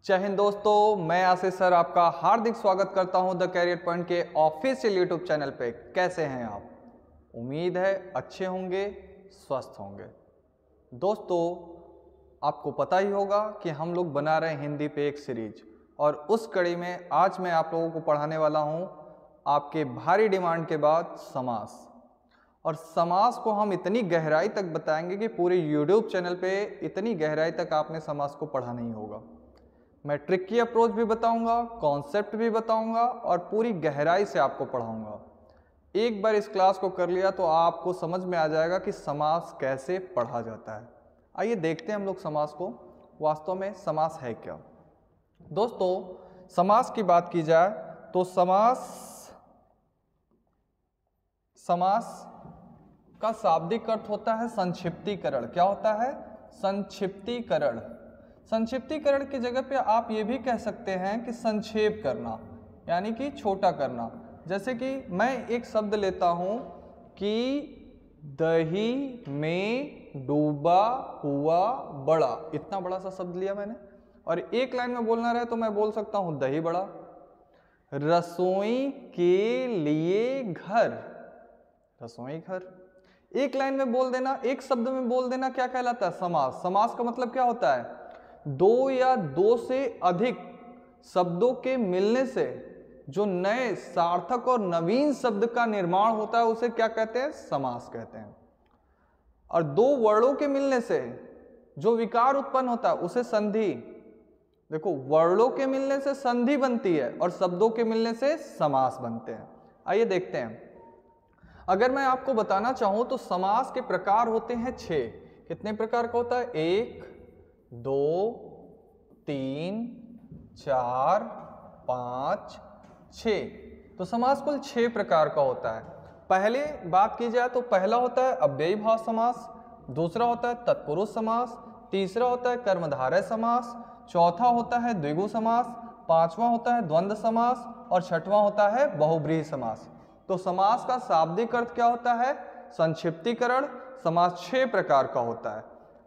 जय हिंद दोस्तों, मैं आशीष सर आपका हार्दिक स्वागत करता हूं द कैरियर पॉइंट के ऑफिशियल यूट्यूब चैनल पे। कैसे हैं आप? उम्मीद है अच्छे होंगे, स्वस्थ होंगे। दोस्तों, आपको पता ही होगा कि हम लोग बना रहे हैं हिंदी पे एक सीरीज, और उस कड़ी में आज मैं आप लोगों को पढ़ाने वाला हूं आपके भारी डिमांड के बाद समास। और समास को हम इतनी गहराई तक बताएंगे कि पूरे यूट्यूब चैनल पे इतनी गहराई तक आपने समास को पढ़ा नहीं होगा। मैं ट्रिक की अप्रोच भी बताऊंगा, कॉन्सेप्ट भी बताऊंगा और पूरी गहराई से आपको पढ़ाऊंगा। एक बार इस क्लास को कर लिया तो आपको समझ में आ जाएगा कि समास कैसे पढ़ा जाता है। आइए देखते हैं हम लोग समास को, वास्तव में समास है क्या। दोस्तों, समास की बात की जाए तो समास का शाब्दिक अर्थ होता है संक्षिप्तीकरण। क्या होता है? संक्षिप्तीकरण। संक्षिप्तीकरण की जगह पे आप ये भी कह सकते हैं कि संक्षेप करना, यानी कि छोटा करना। जैसे कि मैं एक शब्द लेता हूं कि दही में डूबा हुआ बड़ा। इतना बड़ा सा शब्द लिया मैंने, और एक लाइन में बोलना रहे तो मैं बोल सकता हूं दही बड़ा। रसोई के लिए घर, रसोई घर। एक लाइन में बोल देना, एक शब्द में बोल देना, क्या कहलाता है? समास। समास का मतलब क्या होता है? दो या दो से अधिक शब्दों के मिलने से जो नए सार्थक और नवीन शब्द का निर्माण होता है उसे क्या कहते हैं? समास कहते हैं। और दो वर्णों के मिलने से जो विकार उत्पन्न होता है उसे संधि। देखो, वर्णों के मिलने से संधि बनती है और शब्दों के मिलने से समास बनते हैं। आइए देखते हैं। अगर मैं आपको बताना चाहूं तो समास के प्रकार होते हैं 6। कितने प्रकार का होता है? 1, 2, 3, 4, 5, 6। तो समास कुल 6 प्रकार का होता है। पहले बात की जाए तो पहला होता है अव्ययी भाव समास, दूसरा होता है तत्पुरुष समास, तीसरा होता है कर्मधारय समास, चौथा होता है द्विगु समास, पांचवा होता है द्वंद्व समास और छठवां होता है बहुब्रीहि समास। तो समास का शाब्दिक अर्थ क्या होता है? संक्षिप्तीकरण। समास 6 प्रकार का होता है।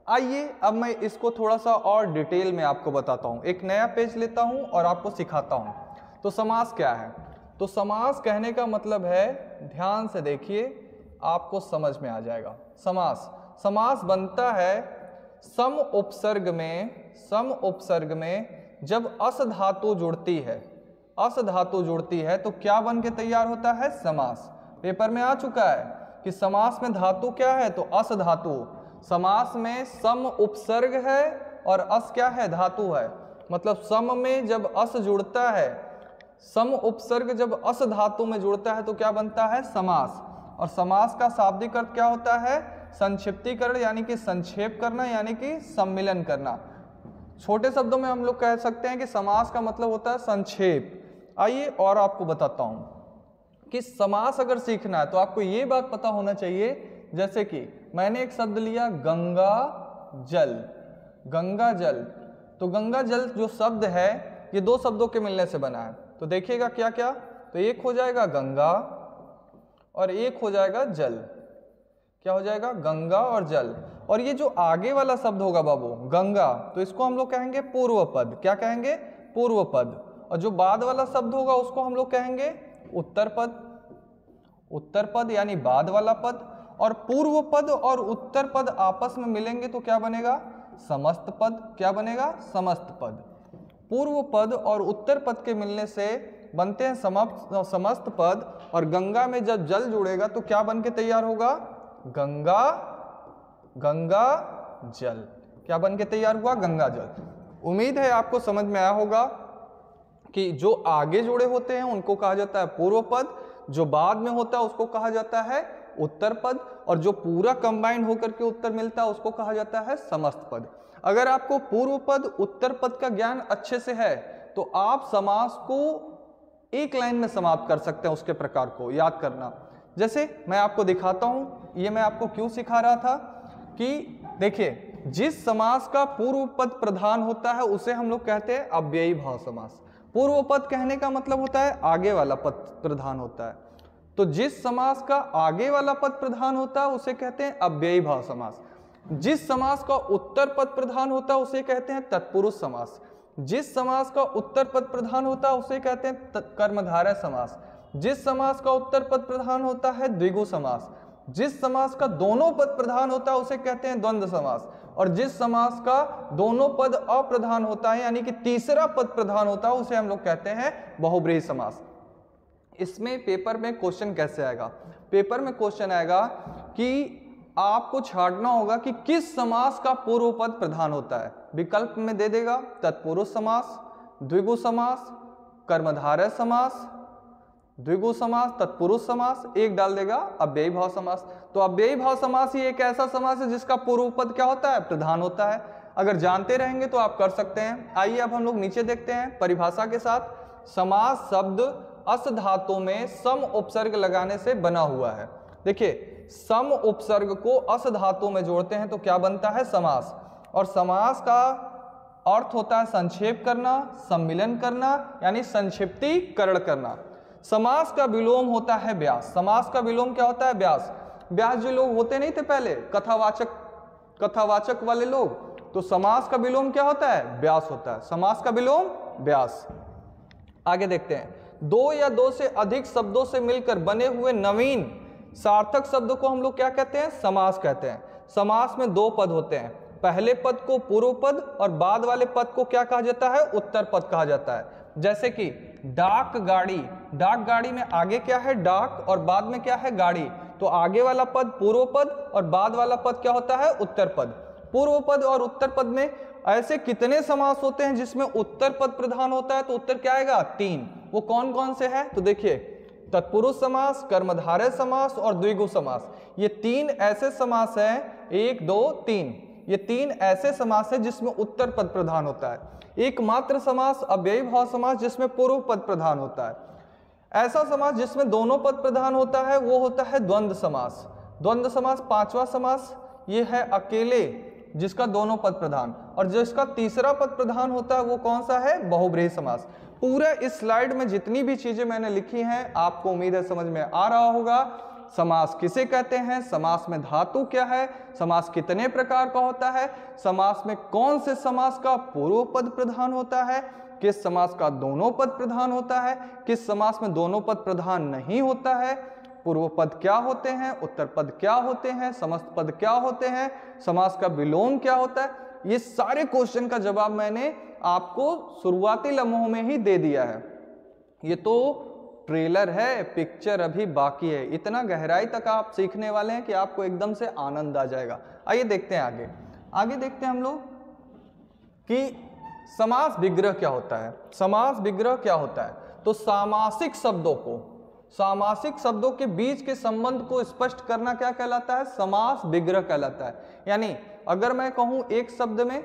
आइए अब मैं इसको थोड़ा सा और डिटेल में आपको बताता हूं। एक नया पेज लेता हूं और आपको सिखाता हूं। तो समास क्या है? तो समास कहने का मतलब है, ध्यान से देखिए, आपको समझ में आ जाएगा। समास बनता है सम उपसर्ग में जब अस धातु जुड़ती है। अस धातु जुड़ती है तो क्या बन के तैयार होता है? समास। पेपर में आ चुका है कि समास में धातु क्या है? तो अस धातु। समास में सम उपसर्ग है और अस क्या है? धातु है। मतलब सम में जब अस जुड़ता है, सम उपसर्ग जब अस धातु में जुड़ता है तो क्या बनता है? समास। और समास का शाब्दिक अर्थ क्या होता है? संक्षिप्तीकरण, यानी कि संक्षेप करना, यानी कि सम्मिलन करना। छोटे शब्दों में हम लोग कह सकते हैं कि समास का मतलब होता है संक्षेप। आइए और आपको बताता हूं कि समास अगर सीखना है तो आपको ये बात पता होना चाहिए। जैसे कि मैंने एक शब्द लिया गंगा जल। गंगा जल, तो गंगा जल जो शब्द है ये 2 शब्दों के मिलने से बना है। तो देखिएगा क्या क्या, तो एक हो जाएगा गंगा और एक हो जाएगा जल। क्या हो जाएगा? गंगा और जल। और ये जो आगे वाला शब्द होगा बाबू, गंगा, तो इसको हम लोग कहेंगे पूर्व पद। क्या कहेंगे? पूर्व पद। और जो बाद वाला शब्द होगा उसको हम लोग कहेंगे उत्तर पद। उत्तर पद यानी बाद वाला पद। और पूर्व पद और उत्तर पद आपस में मिलेंगे तो क्या बनेगा? समस्त पद। क्या बनेगा? समस्त पद। पूर्व पद और उत्तर पद के मिलने से बनते हैं समस्त पद। और गंगा में जब जल जुड़ेगा तो क्या बन के तैयार होगा? गंगा जल। क्या बन के तैयार हुआ? गंगा जल। उम्मीद है आपको समझ में आया होगा कि जो आगे जुड़े होते हैं उनको कहा जाता है पूर्व पद, जो बाद में होता है उसको कहा जाता है उत्तर पद, और जो पूरा कंबाइंड होकर के उत्तर मिलता है उसको कहा जाता है समस्त पद। अगर आपको पूर्व पद उत्तर पद का ज्ञान अच्छे से है तो आप समास को एक लाइन में समाप्त कर सकते हैं। उसके प्रकार को याद करना। जैसे मैं आपको दिखाता हूं, ये मैं आपको क्यों सिखा रहा था कि देखिए, जिस समास का पूर्व पद प्रधान होता है उसे हम लोग कहते हैं अव्ययी भाव समास। पूर्व पद कहने का मतलब होता है आगे वाला पद प्रधान होता है। तो जिस समास का आगे वाला पद प्रधान होता है उसे कहते हैं अव्ययी भाव समास। जिस समास का उत्तर पद प्रधान होता है उसे कहते हैं तत्पुरुष समास। जिस समास का उत्तर पद प्रधान होता है उसे कहते हैं कर्मधारय समास। जिस समास का उत्तर पद प्रधान होता है द्विगु समास। जिस समास का दोनों पद प्रधान होता है उसे कहते हैं द्वंद्व समास। और जिस समास का दोनों पद अप्रधान होता है यानी कि तीसरा पद प्रधान होता है उसे हम लोग कहते हैं बहुब्रीहि समास। इसमें पेपर में क्वेश्चन कैसे आएगा? पेपर में क्वेश्चन आएगा कि आपको छांटना होगा कि किस समास का पूर्व पद प्रधान होता है। विकल्प में दे देगा तत्पुरुष समास, द्विगु समास, कर्मधारय समास, द्विगु समास, तत्पुरुष समास, एक डाल देगा अव्ययी भाव समास। तो अव्ययी भाव समास ही एक ऐसा समास है जिसका पूर्व पद क्या होता है? प्रधान होता है। अगर जानते रहेंगे तो आप कर सकते हैं। आइए अब हम लोग नीचे देखते हैं परिभाषा के साथ। समास शब्द अस धातु में सम उपसर्ग लगाने से बना हुआ है। देखिए, सम उपसर्ग को अस धातु में जोड़ते हैं तो क्या बनता है? समास। और समास का अर्थ होता है संक्षेप करना, सम्मिलन करना, यानी संक्षिप्तीकरण करना। समास का विलोम होता है व्यास। समास का विलोम क्या होता है? व्यास। व्यास जो लोग होते नहीं थे पहले, कथावाचक वाले लोग, तो समास का विलोम क्या होता है? व्यास होता है। समास का विलोम व्यास। आगे देखते हैं, दो या दो से अधिक शब्दों से मिलकर बने हुए नवीन सार्थक शब्द को हम लोग क्या कहते हैं? समास कहते हैं। समास में दो पद होते हैं, पहले पद को पूर्व पद और बाद वाले पद को क्या कहा जाता है? उत्तर पद कहा जाता है। जैसे कि डाक गाड़ी, डाक गाड़ी में आगे क्या है? डाक, और बाद में क्या है? गाड़ी। तो आगे वाला पद पूर्व पद और बाद वाला पद क्या होता है? उत्तर पद। पूर्व पद और उत्तर पद में ऐसे कितने समास होते हैं जिसमें उत्तर पद प्रधान होता है? तो उत्तर क्या आएगा? 3। वो कौन कौन से हैं? तो देखिए, तत्पुरुष समास, कर्मधारय समास और द्विगु समास। ये 3 ऐसे समास हैं, 1 2 3, ये 3 ऐसे समास है जिसमें उत्तर पद प्रधान होता है। एकमात्र समास अव्ययी भाव समास जिसमें पूर्व पद प्रधान होता है। ऐसा समास जिसमें दोनों पद प्रधान होता है वो होता है द्वंद्व समास। द्वंद्व समास 5वां समास, ये है अकेले जिसका दोनों पद प्रधान, और जिसका तीसरा पद प्रधान होता है वो कौन सा है? बहुब्रीहि समास। पूरे इस स्लाइड में जितनी भी चीजें मैंने लिखी हैं आपको उम्मीद है समझ में आ रहा होगा। समास किसे कहते हैं, समास में धातु क्या है, समास कितने प्रकार का होता है, समास में कौन से समास का पूर्व पद प्रधान होता है, किस समास का दोनों पद प्रधान होता है, किस समास में दोनों पद प्रधान नहीं होता है, पूर्व पद क्या होते हैं, उत्तर पद क्या होते हैं, समस्त पद क्या होते हैं, समास का विलोम क्या होता है। ये सारे क्वेश्चन का जवाब मैंने आपको शुरुआती लम्हों में ही दे दिया है। ये तो ट्रेलर है, पिक्चर अभी बाकी है। इतना गहराई तक आप सीखने वाले हैं कि आपको एकदम से आनंद आ जाएगा। आइए देखते हैं आगे। आगे देखते हैं हम लोग कि समास विग्रह क्या होता है। समास विग्रह क्या होता है? तो सामासिक शब्दों के बीच के संबंध को स्पष्ट करना क्या कहलाता है? समास विग्रह कहलाता है। यानी अगर मैं कहूं एक शब्द में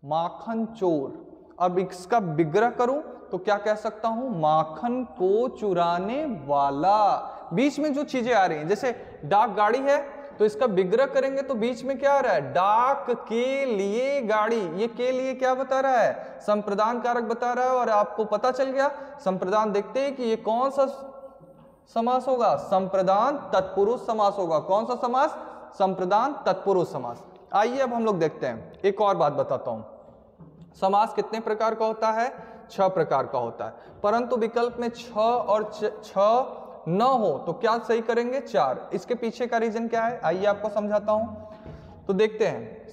माखन चोर, अब इसका विग्रह करूं तो क्या कह सकता हूं? माखन को चुराने वाला। बीच में जो चीजें आ रही हैं, जैसे डाक गाड़ी है तो इसका विग्रह करेंगे तो बीच में क्या आ रहा है? डाक के लिए गाड़ी। ये के लिए क्या बता रहा है? संप्रदान कारक बता रहा है। और आपको पता चल गया संप्रदान देखते ही कि ये कौन सा समास होगा? संप्रदान तत्पुरुष समास होगा। कौन सा समास? संप्रदान तत्पुरुष समास। आइए अब हम लोग देखते हैं, एक और बात बताता हूं। समास कितने प्रकार का होता है? 6 प्रकार का होता है, परंतु विकल्प में 6 और 6 न हो तो क्या सही करेंगे? 4। इसके पीछे का रीजन क्या है आइए आपको समझाता हूं। तो देखते हैं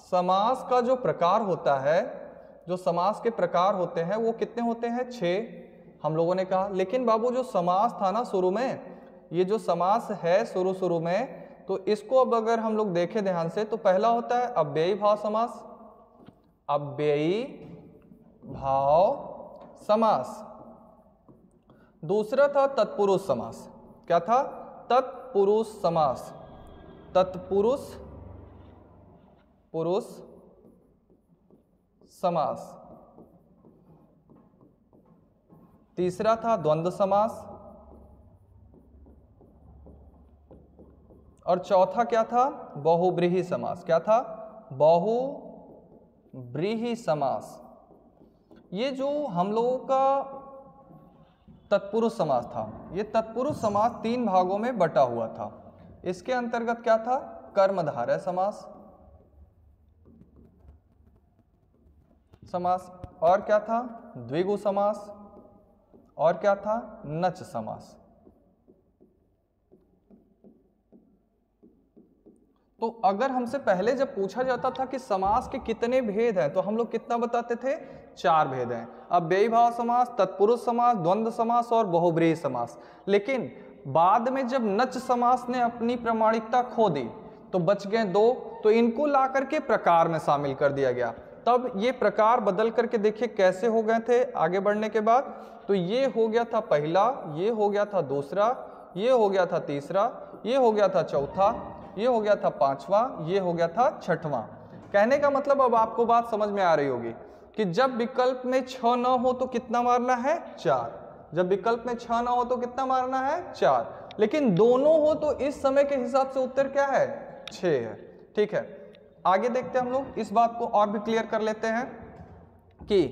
समास का जो प्रकार होता है, जो समास के प्रकार होते हैं वो कितने होते हैं? 6 हम लोगों ने कहा। लेकिन बाबू जो समास था ना शुरू में, ये जो समास है शुरू में, तो इसको अब अगर हम लोग देखें ध्यान से तो पहला होता है अव्ययी भाव समास। अव्ययी भाव समास। दूसरा था तत्पुरुष समास। क्या था? तत्पुरुष समास। तत्पुरुष समास। तीसरा था द्वंद्व समास। और चौथा क्या था? बहुब्रीहि समास। क्या था? बहुब्रीहि समास। ये जो हम लोगों का तत्पुरुष समास था, ये तत्पुरुष समास 3 भागों में बटा हुआ था। इसके अंतर्गत क्या था? कर्मधारय समास, समास, और क्या था द्विगु समास, और क्या था नच समास। तो अगर हमसे पहले जब पूछा जाता था कि समास के कितने भेद हैं तो हम लोग कितना बताते थे, 4 भेद हैं। अव्ययी भाव समास, तत्पुरुष समास, द्वंद्व समास और बहुब्रीहि समास। लेकिन बाद में जब नच समास ने अपनी प्रामाणिकता खो दी तो बच गए 2, तो इनको ला करके प्रकार में शामिल कर दिया गया। तब ये प्रकार बदल करके देखिए कैसे हो गए थे आगे बढ़ने के बाद। तो ये हो गया था पहला, ये हो गया था दूसरा, ये हो गया था तीसरा, ये हो गया था चौथा, ये हो गया था पांचवा, ये हो गया था छठवां। कहने का मतलब अब आपको बात समझ में आ रही होगी कि जब विकल्प में 6 न हो तो कितना मारना है, 4। जब विकल्प में 6 न हो तो कितना मारना है, 4। लेकिन दोनों हो तो इस समय के हिसाब से उत्तर क्या है, 6 है। ठीक है, आगे देखते हैं हम लोग, इस बात को और भी क्लियर कर लेते हैं कि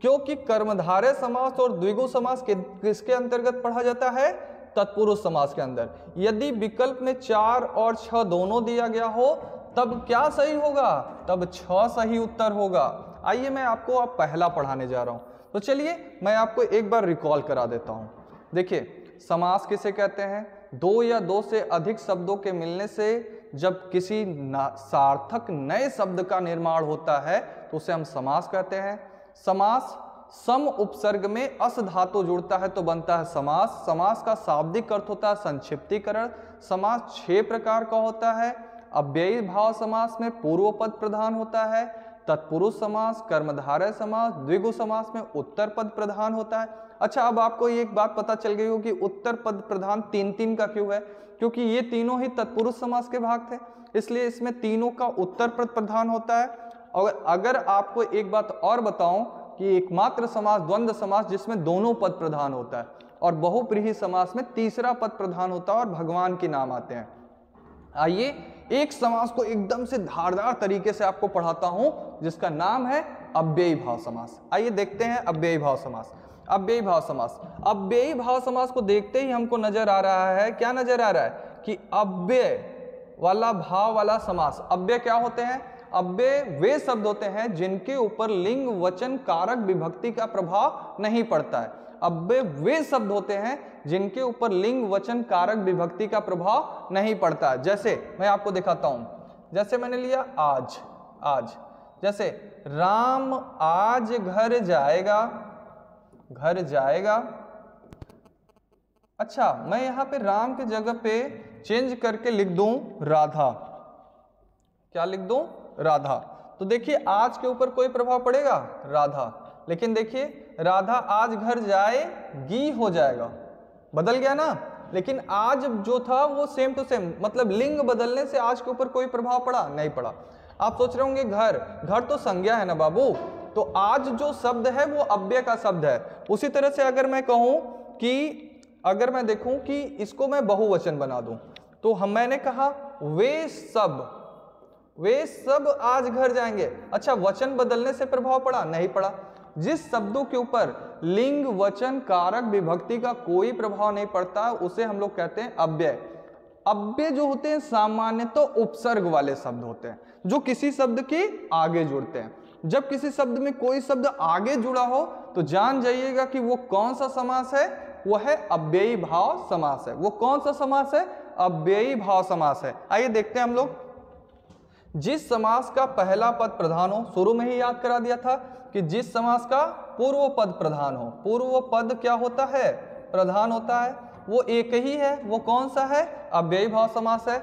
क्योंकि कर्मधारय समास और द्विगु समास किसके अंतर्गत पढ़ा जाता है, तत्पुरुष समास के अंदर। यदि विकल्प में 4 और 6 दोनों दिया गया हो तब क्या सही होगा, तब 6 सही उत्तर होगा। आइए मैं आपको अब पहला पढ़ाने जा रहा हूं, तो चलिए मैं आपको एक बार रिकॉल करा देता हूं। देखिए समास किसे कहते हैं, 2 या 2 से अधिक शब्दों के मिलने से जब किसी सार्थक नए शब्द का निर्माण होता है तो उसे हम समास कहते हैं। समास सम उपसर्ग में अस धातु जुड़ता है तो बनता है समास। समास का शाब्दिक अर्थ होता है संक्षिप्तीकरण। समास 6 प्रकार का होता है। अव्ययी भाव समास में पूर्व पद प्रधान होता है, तत्पुरुष समास, कर्मधारय समास, द्विगु समास में उत्तर पद प्रधान होता है। अच्छा, अब आपको एक बात पता चल गई हो कि उत्तर पद प्रधान 3-3 का क्यों है, क्योंकि ये तीनों ही तत्पुरुष समास के भाग थे, इसलिए इसमें तीनों का उत्तर पद प्रधान होता है। और अगर आपको एक बात और बताऊं कि एकमात्र समास द्वंद्व समास जिसमें दोनों पद प्रधान होता है, और बहुब्रीहि समास में तीसरा पद प्रधान होता है और भगवान के नाम आते हैं। आइए एक समास को एकदम से धारदार तरीके से आपको पढ़ाता हूं जिसका नाम है अव्ययी भाव समास। आइए देखते हैं अव्ययी भाव समास। अव्ययी भाव समास, अव्ययी भाव समास को देखते ही हमको नजर आ रहा है, क्या नजर आ रहा है कि अव्यय वाला भाव वाला समास। अव्यय क्या होते हैं, अव्यय वे शब्द होते हैं जिनके ऊपर लिंग वचन कारक विभक्ति का प्रभाव नहीं पड़ता है। अव्यय वे शब्द होते हैं जिनके ऊपर लिंग वचन कारक विभक्ति का प्रभाव नहीं पड़ता है। जैसे मैं आपको दिखाता हूं, जैसे मैंने लिया आज, आज, जैसे राम आज घर जाएगा, घर जाएगा। अच्छा, मैं यहां पे राम के जगह पे चेंज करके लिख दूं राधा, क्या लिख दूं, राधा। तो देखिए आज के ऊपर कोई प्रभाव पड़ेगा, राधा। लेकिन देखिए राधा आज घर जाएगी हो जाएगा, बदल गया ना। लेकिन आज जो था वो सेम टू सेम, मतलब लिंग बदलने से आज के ऊपर कोई प्रभाव पड़ा, नहीं पड़ा। आप सोच रहे होंगे घर, घर तो संज्ञा है ना बाबू, तो आज जो शब्द है वो अव्यय का शब्द है। उसी तरह से अगर मैं कहूं कि, अगर मैं देखूं कि इसको मैं बहुवचन बना दूं तो मैंने कहा वे सब आज घर जाएंगे। अच्छा, वचन बदलने से प्रभाव पड़ा, नहीं पड़ा। जिस शब्दों के ऊपर लिंग वचन कारक विभक्ति का कोई प्रभाव नहीं पड़ता उसे हम लोग कहते हैं अव्यय। अव्यय जो होते हैं सामान्यतः उपसर्ग वाले शब्द होते हैं जो किसी शब्द के आगे जुड़ते हैं। जब किसी शब्द में कोई शब्द आगे जुड़ा हो तो जान जाइएगा कि वो कौन सा समास है, वो है अव्ययी भाव समास है। वो कौन सा समास है, अव्ययी भाव समास है। आइए देखते हैं हम लोग। जिस समास का पहला पद प्रधान हो, शुरू में ही याद करा दिया था कि जिस समास का पूर्व पद प्रधान हो, पूर्व पद क्या होता है, प्रधान होता है, वो एक ही है। वो कौन सा है, अव्ययी भाव समास है।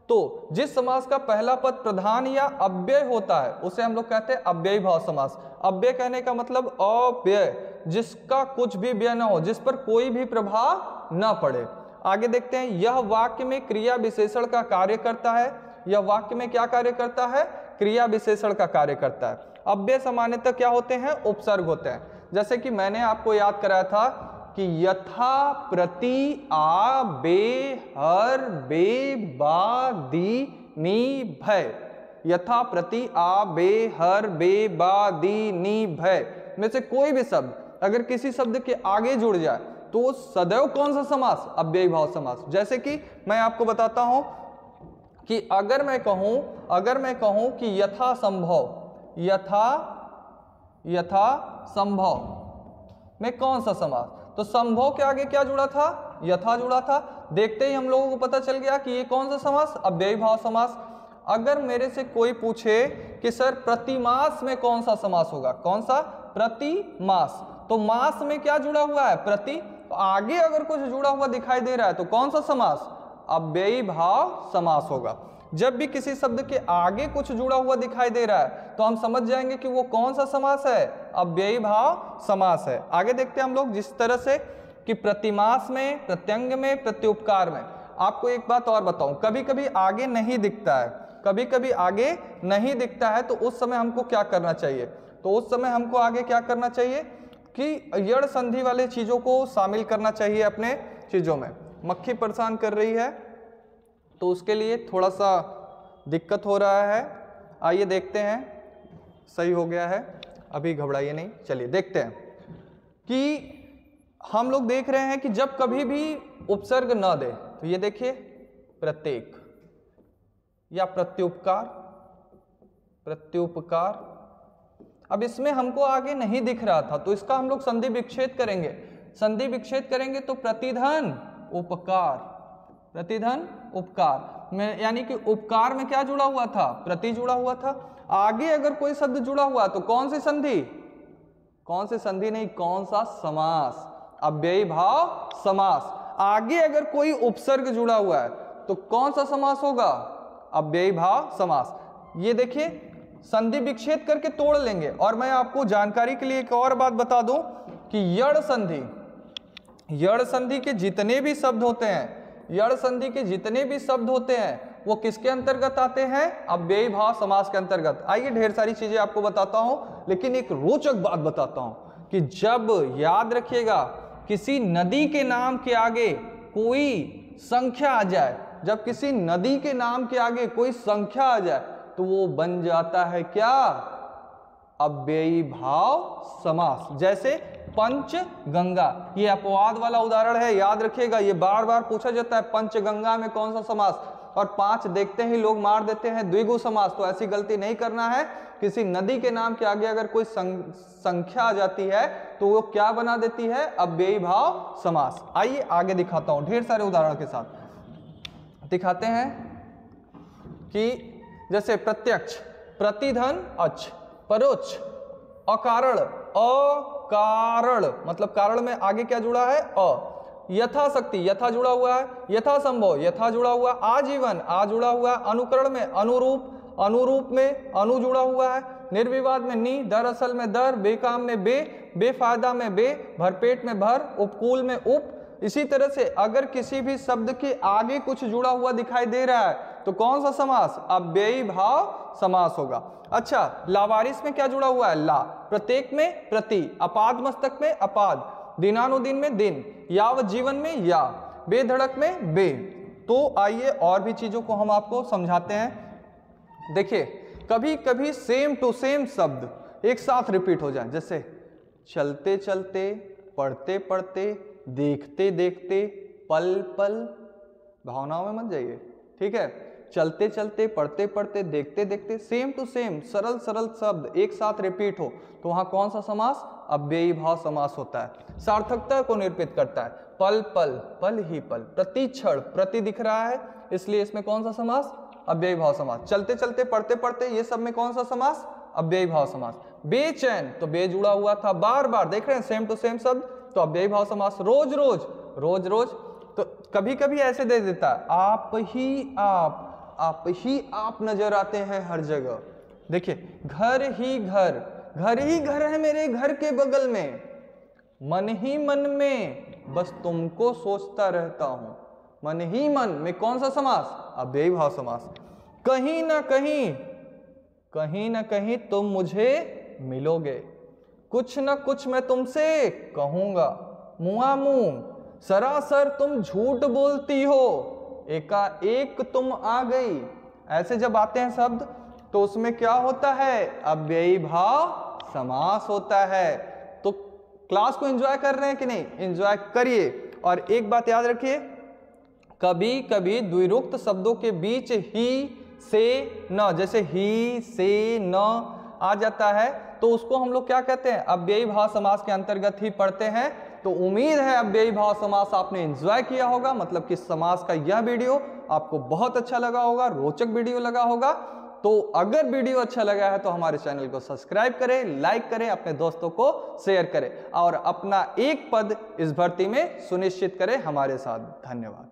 तो जिस समास का पहला पद प्रधान या अव्यय होता है उसे हम लोग कहते हैं अव्ययी भाव समास। अव्यय कहने का मतलब अव्यय, जिसका कुछ भी व्यय ना हो, जिस पर कोई भी प्रभाव ना पड़े। आगे देखते हैं, यह वाक्य में क्रिया विशेषण का कार्य करता है। यह वाक्य में क्या कार्य करता है, क्रिया विशेषण का कार्य करता है। अव्यय सामान्यतः क्या होते हैं, उपसर्ग होते हैं। जैसे कि मैंने आपको याद कराया था कि यथा प्रति आ बे हर बे बा दी नी भय, यथा प्रति आ बे हर बे बा दी नी भय में से कोई भी शब्द अगर किसी शब्द के आगे जुड़ जाए तो सदैव कौन सा समास, अव्ययी भाव समास। जैसे कि मैं आपको बताता हूं कि अगर मैं कहूं कि यथा संभव, यथा यथा संभव में कौन सा समास? तो संभव के आगे क्या जुड़ा था? यथा जुड़ा था। देखते ही हम लोगों को पता चल गया कि ये कौन सा समास? अव्ययी भाव समास। अगर मेरे से कोई पूछे कि सर प्रतिमास में कौन सा समास होगा? कौन सा? प्रतिमास। तो मास में क्या जुड़ा हुआ है? प्रति। तो आगे अगर कुछ जुड़ा हुआ दिखाई दे रहा है तो कौन सा समास? अव्ययी भाव समास होगा। जब भी किसी शब्द के आगे कुछ जुड़ा हुआ दिखाई दे रहा है तो हम समझ जाएंगे कि वो कौन सा समास है? अव्ययी भाव समास है। आगे देखते हैं हम लोग जिस तरह से कि प्रतिमास में, प्रत्यंग में, प्रत्युपकार में। आपको एक बात और बताऊं, कभी कभी आगे नहीं दिखता है, कभी कभी आगे नहीं दिखता है, तो उस समय हमको क्या करना चाहिए? तो उस समय हमको आगे क्या करना चाहिए कि यड़ संधि वाले चीजों को शामिल करना चाहिए अपने चीजों में। मक्खी परेशान कर रही है तो उसके लिए थोड़ा सा दिक्कत हो रहा है। आइए देखते हैं, सही हो गया है, अभी घबराइए नहीं। चलिए देखते हैं कि हम लोग देख रहे हैं कि जब कभी भी उपसर्ग न दे तो ये देखिए प्रत्येक या प्रत्युपकार, प्रत्युपकार। अब इसमें हमको आगे नहीं दिख रहा था तो इसका हम लोग संधि विच्छेद करेंगे। संधि विच्छेद करेंगे तो प्रतिधन उपकार, प्रतिधन उपकार में, यानी कि उपकार में क्या जुड़ा हुआ था? प्रति जुड़ा हुआ था। आगे अगर कोई शब्द जुड़ा हुआ तो कौन सी संधि? कौन सी संधि नहीं, कौन सा समास? अव्ययी भाव समास। आगे अगर कोई उपसर्ग जुड़ा हुआ है तो कौन सा समास होगा? अव्ययी भाव समास। ये देखिए संधि विच्छेद करके तोड़ लेंगे। और मैं आपको जानकारी के लिए एक और बात बता दूं कि यड़ संधि, यड़ संधि के जितने भी शब्द होते हैं, यड़ संधि के जितने भी शब्द होते हैं वो किसके अंतर्गत आते हैं? अव्ययी भाव समास के अंतर्गत। आइए ढेर सारी चीजें आपको बताता हूं, लेकिन एक रोचक बात बताता हूं कि जब, याद रखिएगा, किसी नदी के नाम के आगे कोई संख्या आ जाए, जब किसी नदी के नाम के आगे कोई संख्या आ जाए तो वो बन जाता है क्या? अव्ययी भाव समास। जैसे पंचगंगा, ये अपवाद वाला उदाहरण है, याद रखिएगा, ये बार बार पूछा जाता है पंचगंगा में कौन सा समास, और 5 देखते ही लोग मार देते हैं द्विगु समास। तो ऐसी गलती नहीं करना है। किसी नदी के नाम के आगे अगर कोई संख्या आ जाती है तो वो क्या बना देती है? अव्ययी भाव समास। आइए आगे दिखाता हूं, ढेर सारे उदाहरण के साथ दिखाते हैं कि जैसे प्रत्यक्ष, प्रतिधन अच, परोक्ष, अकारण, अकारण मतलब कारण में आगे क्या जुड़ा है? अ। यथाशक्ति, यथा जुड़ा हुआ है, यथा संभव, यथा जुड़ा हुआ, आजीवन, आ जुड़ा हुआ है, अनुकरण में अनुरूप, अनुरूप में अनु जुड़ा हुआ है, निर्विवाद में नी, दरअसल में दर, बेकाम में बे, बेफायदा में बे, भरपेट में भर, उपकूल में उप। इसी तरह से अगर किसी भी शब्द के आगे कुछ जुड़ा हुआ दिखाई दे रहा है तो कौन सा समास? अव्ययी भाव समास होगा। अच्छा, लावारिस में क्या जुड़ा हुआ है? ला। प्रत्येक में प्रति, अपाद मस्तक में अपाद, दिनानुदिन में दिन, यावत जीवन में या, बेधड़क में बे। तो आइए और भी चीजों को हम आपको समझाते हैं। देखिए कभी कभी सेम टू सेम शब्द एक साथ रिपीट हो जाए, जैसे चलते चलते, पढ़ते पढ़ते, देखते देखते, पल पल। भावनाओं में मत जाइए, ठीक है? चलते चलते, पढ़ते पढ़ते, देखते देखते, सेम टू सेम सरल सरल शब्द एक साथ रिपीट हो तो वहां कौन सा समास? अव्ययी भाव समास होता है। सार्थकता को निरूपित करता है। पल पल, पल ही पल, प्रति क्षण, प्रति दिख रहा है इसलिए इसमें कौन सा समास? अव्ययी भाव समास। चलते चलते, पढ़ते पढ़ते, ये सब में कौन सा समास? अव्ययी भाव समास। बेचैन, तो बे जुड़ा हुआ था, बार बार देख रहे हैं सेम टू सेम शब्द, तो अव्ययी भाव समास। रोज रोज, रोज रोज, तो कभी कभी ऐसे दे देता है आप ही आप ही आप नजर आते हैं हर जगह। देखिए घर ही घर, घर ही घर है मेरे घर के बगल में, मन ही मन में बस तुमको सोचता रहता हूं। मन ही मन में कौन सा समास? अव्ययी भाव समास। कहीं ना कहीं, कहीं ना कहीं तुम मुझे मिलोगे, कुछ ना कुछ मैं तुमसे कहूंगा, मुआ मुंह, सरासर तुम झूठ बोलती हो, एकाएक तुम आ गई। ऐसे जब आते हैं शब्द तो उसमें क्या होता है? अव्ययी भाव समास होता है। तो क्लास को एंजॉय कर रहे हैं कि नहीं? एंजॉय करिए। और एक बात याद रखिए, कभी कभी द्विरुक्त शब्दों के बीच ही से न, जैसे ही से न आ जाता है तो उसको हम लोग क्या कहते हैं, अव्ययी भाव समास के अंतर्गत ही पढ़ते हैं। तो उम्मीद है अव्ययी भाव समास आपने एंजॉय किया होगा, मतलब कि समास का यह वीडियो आपको बहुत अच्छा लगा होगा, रोचक वीडियो लगा होगा। तो अगर वीडियो अच्छा लगा है तो हमारे चैनल को सब्सक्राइब करें, लाइक करें, अपने दोस्तों को शेयर करें और अपना एक पद इस भर्ती में सुनिश्चित करें हमारे साथ। धन्यवाद।